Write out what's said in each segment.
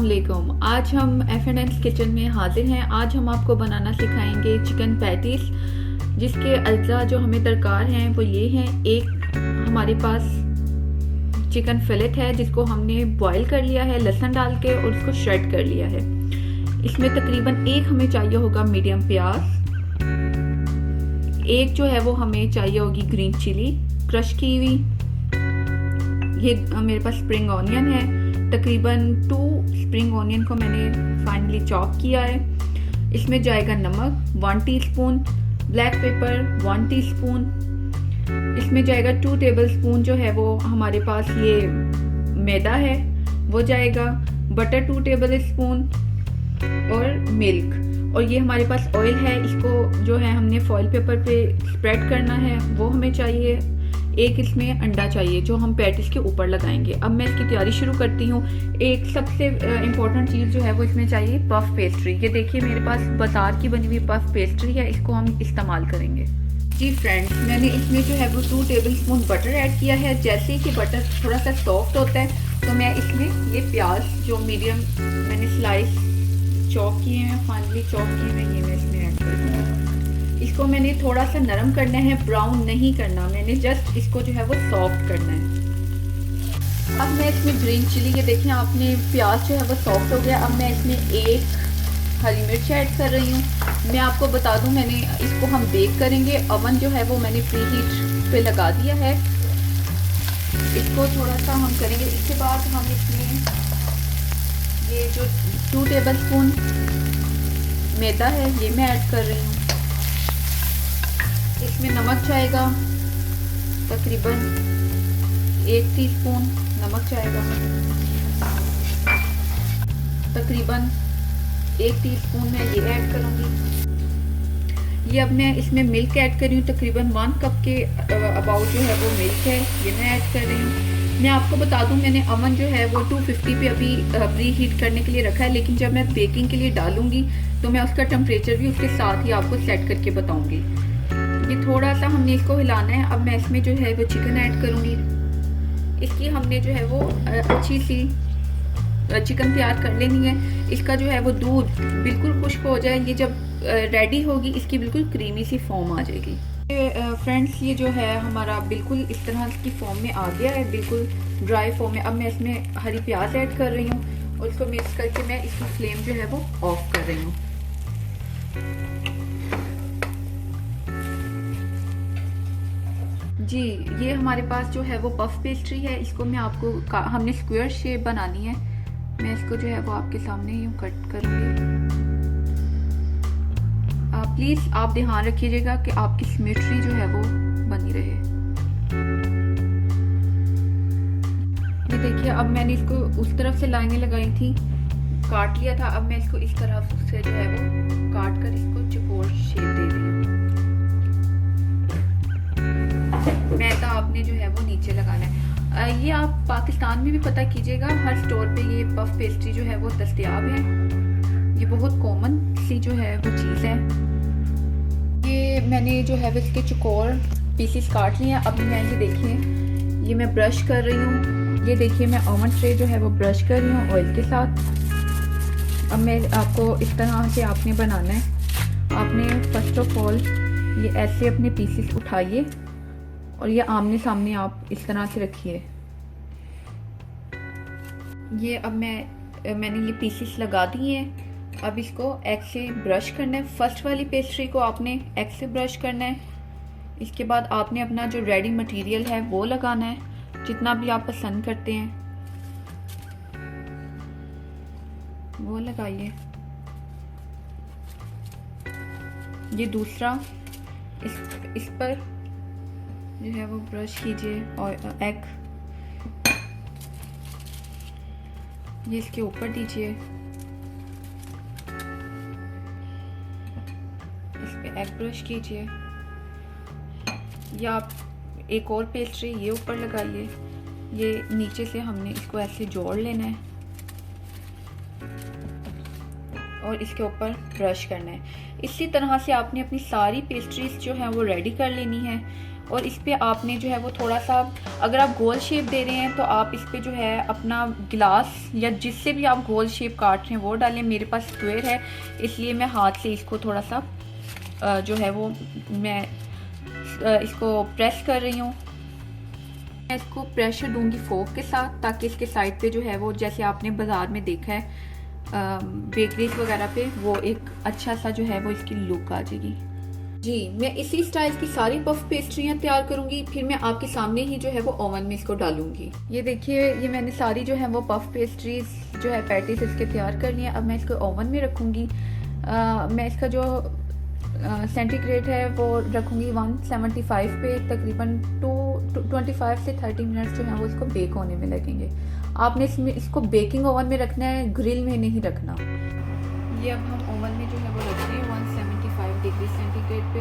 अस्सलामुअलैकुम। आज हम F&N's किचन में हाजिर हैं। आज हम आपको बनाना सिखाएंगे चिकन पैटीज, जिसके अज्जा जो हमें दरकार हैं वो ये हैं। एक हमारे पास चिकन फिलेट है जिसको हमने बॉईल कर लिया है लहसुन डाल के और उसको श्रेड कर लिया है। इसमें तकरीबन एक हमें चाहिए होगा मीडियम प्याज, एक जो है वो हमें चाहिए होगी ग्रीन चिली क्रश की हुई। ये मेरे पास स्प्रिंग ऑनियन है, तकरीबन 2 स्प्रिंग ऑनियन को मैंने फाइनली चॉप किया है। इसमें जाएगा नमक 1 टीस्पून, ब्लैक पेपर 1 टीस्पून। इसमें जाएगा 2 टेबलस्पून जो है वो हमारे पास ये मैदा है वो जाएगा, बटर 2 टेबलस्पून और मिल्क। और ये हमारे पास ऑयल है, इसको जो है हमने फॉइल पेपर पे स्प्रेड करना है वो हमें चाहिए। एक इसमें अंडा चाहिए जो हम पैटीज के ऊपर लगाएंगे। अब मैं इसकी तैयारी शुरू करती हूँ। एक सबसे इम्पोर्टेंट चीज़ जो है वो इसमें चाहिए पफ पेस्ट्री। ये देखिए मेरे पास बाजार की बनी हुई पफ पेस्ट्री है, इसको हम इस्तेमाल करेंगे। जी फ्रेंड्स, मैंने इसमें जो है वो 2 टेबलस्पून बटर ऐड किया है। जैसे ही बटर थोड़ा सा सॉफ्ट होता है तो मैं इसमें ये प्याज जो मीडियम मैंने स्लाइस चॉप किए हैं, फाइनली चॉप किए हैं, ये मैं इसमें ऐड कर दूँगी। इसको मैंने थोड़ा सा नरम करना है, ब्राउन नहीं करना, मैंने जस्ट इसको जो है वो सॉफ्ट करना है। अब मैं इसमें ग्रीन चिली, ये देखें आपने प्याज जो है वो सॉफ्ट हो गया। अब मैं इसमें 1 हरी मिर्च ऐड कर रही हूँ। मैं आपको बता दूँ, मैंने इसको हम बेक करेंगे। ओवन जो है वो मैंने प्री हीट पे लगा दिया है। इसको थोड़ा सा हम करेंगे। इसके बाद हम इसमें ये जो 2 टेबलस्पून मैदा है ये मैं ऐड कर रही हूँ। इसमें नमक जाएगा तकरीबन 1 टीस्पून नमक जाएगा, तकरीबन 1 टीस्पून मैं ये ऐड करूँगी। ये अब मैं इसमें मिल्क ऐड कर रही हूँ, तकरीबन 1 कप के अबाउट जो है वो मिल्क है, ये मैं ऐड कर रही हूँ। मैं आपको बता दूं, मैंने ओवन जो है वो 250 पे अभी प्री हीट करने के लिए रखा है, लेकिन जब मैं बेकिंग के लिए डालूंगी तो मैं उसका टेम्परेचर भी उसके साथ ही आपको सेट करके बताऊंगी। ये थोड़ा सा हमने इसको हिलाना है। अब मैं इसमें जो है वो चिकन ऐड करूंगी। इसकी हमने जो है वो अच्छी सी चिकन तैयार कर लेनी है। इसका जो है वो दूध बिल्कुल खुश्क हो जाए, ये जब रेडी होगी इसकी बिल्कुल क्रीमी सी फॉर्म आ जाएगी। फ्रेंड्स, ये जो है हमारा बिल्कुल इस तरह की फॉर्म में आ गया है, बिल्कुल ड्राई फॉर्म में। अब मैं इसमें हरी प्याज ऐड कर रही हूँ और इसको मिक्स करके मैं इसकी फ्लेम जो है वो ऑफ कर रही हूँ। जी, ये हमारे पास जो है वो पफ पेस्ट्री है। इसको मैं आपको हमने स्क्वायर शेप बनानी है। मैं इसको जो है वो आपके सामने यूँ कट करूँगी। प्लीज़ आप ध्यान रखिएगा कि आपकी सिमेट्री जो है वो बनी रहे। ये देखिए, अब मैंने इसको उस तरफ से लाइनें लगाई थी, काट लिया था। अब मैं इसको इस तरफ से जो है वो काट कर इसको चौकोर शेप दे रही हूँ। मैदा आपने जो है वो नीचे लगाना है। ये आप पाकिस्तान में भी पता कीजिएगा, हर स्टोर पे ये पफ पेस्ट्री जो है वो दस्तयाब है। ये बहुत कॉमन सी जो है वो चीज़ है। ये मैंने जो है वो इसके चौकोर पीसेस काट लिए हैं। अब मैं ये देखिए, ये मैं ब्रश कर रही हूँ। ये देखिए मैं ओवन ट्रे जो है वो ब्रश कर रही हूँ ऑयल के साथ। अब मैं आपको इस तरह से आपने बनाना है। आपने फर्स्ट ऑफ ऑल ये ऐसे अपने पीसेस उठाइए और ये आमने सामने आप इस तरह से रखिए। ये अब मैंने ये पीसेस लगा दिए हैं। अब इसको एग से ब्रश करना है। फर्स्ट वाली पेस्ट्री को आपने एग से ब्रश करना है। इसके बाद आपने अपना जो रेडी मटेरियल है वो लगाना है, जितना भी आप पसंद करते हैं वो लगाइए। ये दूसरा इस पर जो है वो ब्रश कीजिए और एग ये इसके ऊपर दीजिए। इस पे एग ब्रश कीजिए। या आप एक और पेस्ट्री ये ऊपर लगाइए। ये नीचे से हमने इसको ऐसे जोड़ लेना है और इसके ऊपर ब्रश करना है। इसी तरह से आपने अपनी सारी पेस्ट्रीज जो है वो रेडी कर लेनी है और इस पे आपने जो है वो थोड़ा सा, अगर आप गोल शेप दे रहे हैं तो आप इस पे जो है अपना गिलास या जिससे भी आप गोल शेप काट रहे हैं वो डालें। मेरे पास स्क्वायर है इसलिए मैं हाथ से इसको थोड़ा सा जो है वो मैं इसको प्रेस कर रही हूँ। मैं इसको प्रेशर दूंगी फोक के साथ ताकि इसके साइड पे जो है वो, जैसे आपने बाज़ार में देखा है बेकरीज वगैरह पे, वो एक अच्छा सा जो है वो इसकी लुक आ जाएगी। जी, मैं इसी स्टाइल की सारी पफ पेस्ट्रियाँ तैयार करूँगी, फिर मैं आपके सामने ही जो है वो ओवन में इसको डालूंगी। ये देखिए, ये मैंने सारी जो है वो पफ पेस्ट्रीज जो है पैटीज इसके तैयार कर ली है। अब मैं इसको ओवन में रखूँगी। मैं इसका जो सेंटीग्रेड है वो रखूँगी 175 पे, तकरीबन 25 से 30 मिनट जो है वो इसको बेक होने में लगेंगे। आपने इसको बेकिंग ओवन में रखना है, ग्रिल में नहीं रखना। ये अब हम ओवन में जो है वो रख रहे हैं 175 डिग्री सेंटीग्रेड पे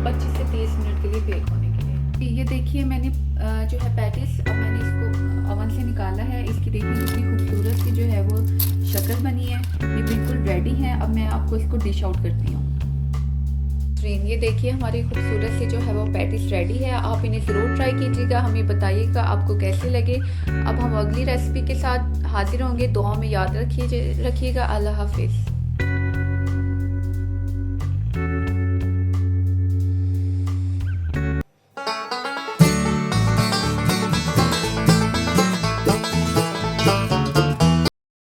25 से 30 मिनट के लिए बेक होने के लिए। ये देखिए, मैंने जो है पैटीज अब मैंने इसको ओवन से निकाला है। इसकी देखिए कितनी खूबसूरत सी जो है वो शक्ल बनी है। ये बिल्कुल रेडी है। अब मैं आपको इसको डिश आउट करती हूँ। ये देखिए, हमारी खूबसूरत सी जो है वो पैटीज रेडी है। आप इन्हें ज़रूर ट्राई कीजिएगा, हमें बताइएगा आपको कैसे लगे। अब हम अगली रेसिपी के साथ हाजिर होंगे। दुआ में याद रखिएगा। अल्लाह हाफिज़।